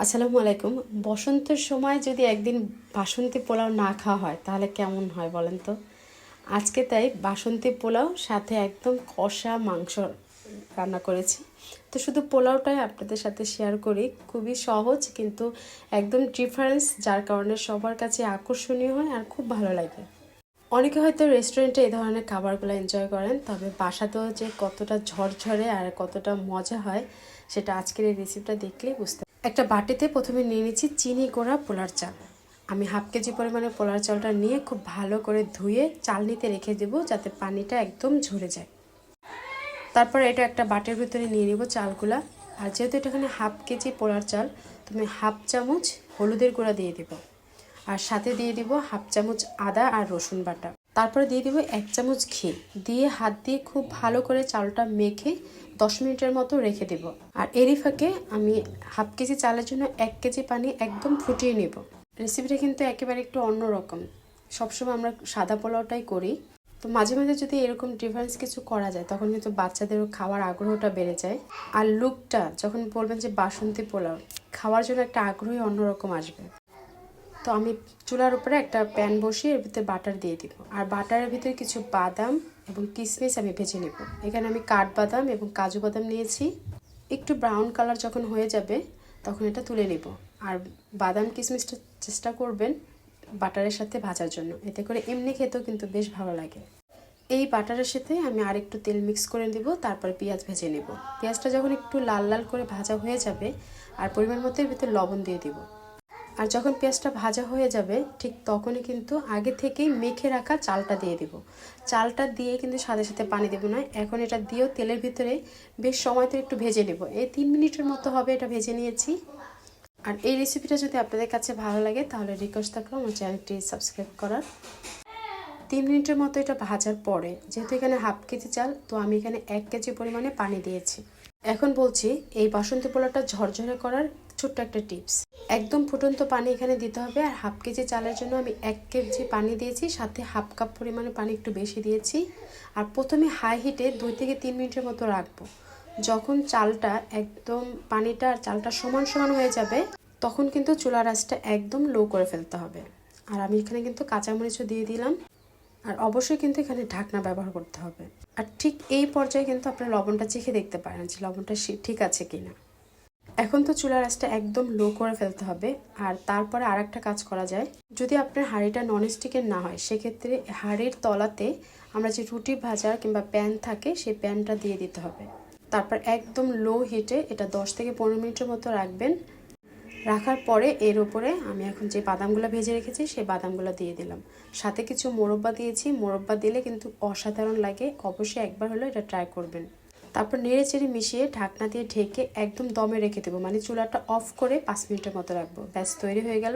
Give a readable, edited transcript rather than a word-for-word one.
আসসালামু আলাইকুম। বসন্তের সময় যদি একদিন বাসন্তী পোলাও না খাওয়া হয় তাহলে কেমন হয় বলেন তো। আজকে তাই বাসন্তী পোলাও সাথে একদম কষা মাংস রান্না করেছি। তো শুধু পোলাওটাই আপনাদের সাথে শেয়ার করি। খুবই সহজ কিন্তু একদম ডিফারেন্স, যার কারণে সবার কাছে আকর্ষণীয় হয় আর খুব ভালো লাগে। অনেকে হয়তো রেস্টুরেন্টে এই ধরনের খাবারগুলো এনজয় করেন, তবে বাসাতেও যে কতটা ঝরঝরে আর কতটা মজা হয় সেটা আজকের এই রেসিপিটা দেখলেই বুঝতে। একটা বাটিতে প্রথমে নিয়ে নিচ্ছি চিনি গুঁড়া পোলার চাল। আমি হাফ কেজি পরিমাণে পোলার চালটা নিয়ে খুব ভালো করে ধুয়ে চালনিতে রেখে দেবো যাতে পানিটা একদম ঝরে যায়। তারপর এটা একটা বাটির ভিতরে নিয়ে নিব চালগুলা। আর যেহেতু এটা এখানে হাফ কেজি পোলার চাল, তুমি হাফ চামচ হলুদের গুঁড়া দিয়ে দেবো। আর সাথে দিয়ে দিব হাফ চামচ আদা আর রসুন বাটা। তারপরে দিয়ে দিব 1 চামচ ঘি। দিয়ে হাত দিয়ে খুব ভালো করে চালটা মেখে 10 মিনিটের মতো রেখে দেব। আর এরই ফাঁকে আমি হাফ কেজি চালের জন্য 1 কেজি পানি একদম ফুটিয়ে নেব। রেসিপিটা কিন্তু একেবারে একটু অন্যরকম। সবসময় আমরা সাদা পোলাওটাই করি, তো মাঝে মাঝে যদি এরকম ডিফারেন্স কিছু করা যায় তখন কিন্তু বাচ্চাদেরও খাওয়ার আগ্রহটা বেড়ে যায়। আর লুকটা যখন বলবেন যে বাসন্তী পোলাও, খাওয়ার জন্য একটা আগ্রহী অন্যরকম আসবে। তো আমি চুলার উপরে একটা প্যান বসিয়ে এর ভিতরে বাটার দিয়ে দিব। আর বাটারের ভিতরে কিছু বাদাম এবং কিশমিশ আমি ভেজে নেব। এখানে আমি কাঠবাদাম এবং কাজু বাদাম নিয়েছি। একটু ব্রাউন কালার যখন হয়ে যাবে তখন এটা তুলে নেব। আর বাদাম কিশমিশটা চেষ্টা করবেন বাটারের সাথে ভাজার জন্য, এতে করে এমনি খেতেও কিন্তু বেশ ভালো লাগে। এই বাটারের সাথে আমি আর একটু তেল মিক্স করে দেব। তারপর পেঁয়াজ ভেজে নেব। পেঁয়াজটা যখন একটু লাল লাল করে ভাজা হয়ে যাবে আর পরিমাণ মতো এর ভিতরে লবণ দিয়ে দিব। আর যখন পেঁয়াজটা ভাজা হয়ে যাবে ঠিক তখনই কিন্তু আগে থেকেই মেখে রাখা চালটা দিয়ে দেব। চালটা দিয়ে কিন্তু সাথে সাথে পানি দেব না, এখন এটা দিয়েও তেলের ভিতরে বেশ সময় তো একটু ভেজে নেব। এই 3 মিনিটের মতো হবে এটা ভেজে নিয়েছি। আর এই রেসিপিটা যদি আপনাদের কাছে ভালো লাগে তাহলে রিকোয়েস্ট থাকলো আমার চ্যানেলটি সাবস্ক্রাইব করার। 3 মিনিটের মতো এটা ভাজার পরে, যেহেতু এখানে হাফ কেজি চাল, তো আমি এখানে 1 কেজি পরিমাণে পানি দিয়েছি। এখন বলছি এই বাসন্তী পোলাওটা ঝরঝরে করার ছোট্ট একটা টিপস। একদম ফুটন্ত পানি এখানে দিতে হবে। আর হাফ কেজি চালের জন্য আমি 1 কেজি পানি দিয়েছি, সাথে হাফ কাপ পরিমাণে পানি একটু বেশি দিয়েছি। আর প্রথমে হাই হিটে 2 থেকে 3 মিনিটের মতো রাখবো। যখন চালটা একদম পানিটা আর চালটা সমান সমান হয়ে যাবে তখন কিন্তু চুলার আঁচটা একদম লো করে ফেলতে হবে। আর আমি এখানে কিন্তু কাঁচামরিচও দিয়ে দিলাম। আর অবশ্যই কিন্তু এখানে ঢাকনা ব্যবহার করতে হবে। আর ঠিক এই পর্যায়ে কিন্তু আপনার লবণটা চেখে দেখতে পারেন যে লবণটা ঠিক আছে কিনা। এখন তো চুলার আঁচটা একদম লো করে ফেলতে হবে। আর তারপরে আর একটা কাজ করা যায়, যদি আপনার হাঁড়িটা ননস্টিকের না হয় সেক্ষেত্রে হাঁড়ির তলাতে আমরা যে রুটি ভাজার কিংবা প্যান থাকে সেই প্যানটা দিয়ে দিতে হবে। তারপর একদম লো হিটে এটা 10 থেকে 15 মিনিটের মতো রাখবেন। রাখার পরে এর উপরে আমি এখন যে বাদামগুলো ভেজে রেখেছি সেই বাদামগুলো দিয়ে দিলাম। সাথে কিছু মোরব্বা দিয়েছি। মোরব্বা দিলে কিন্তু অসাধারণ লাগে, অবশ্যই একবার হলো এটা ট্রাই করবেন। তারপর নেড়ে চেড়ে মিশিয়ে ঢাকনা দিয়ে ঢেকে একদম দমে রেখে দেবো, মানে চুলাটা অফ করে 5 মিনিটের মতো রাখবো। ব্যাস তৈরি হয়ে গেল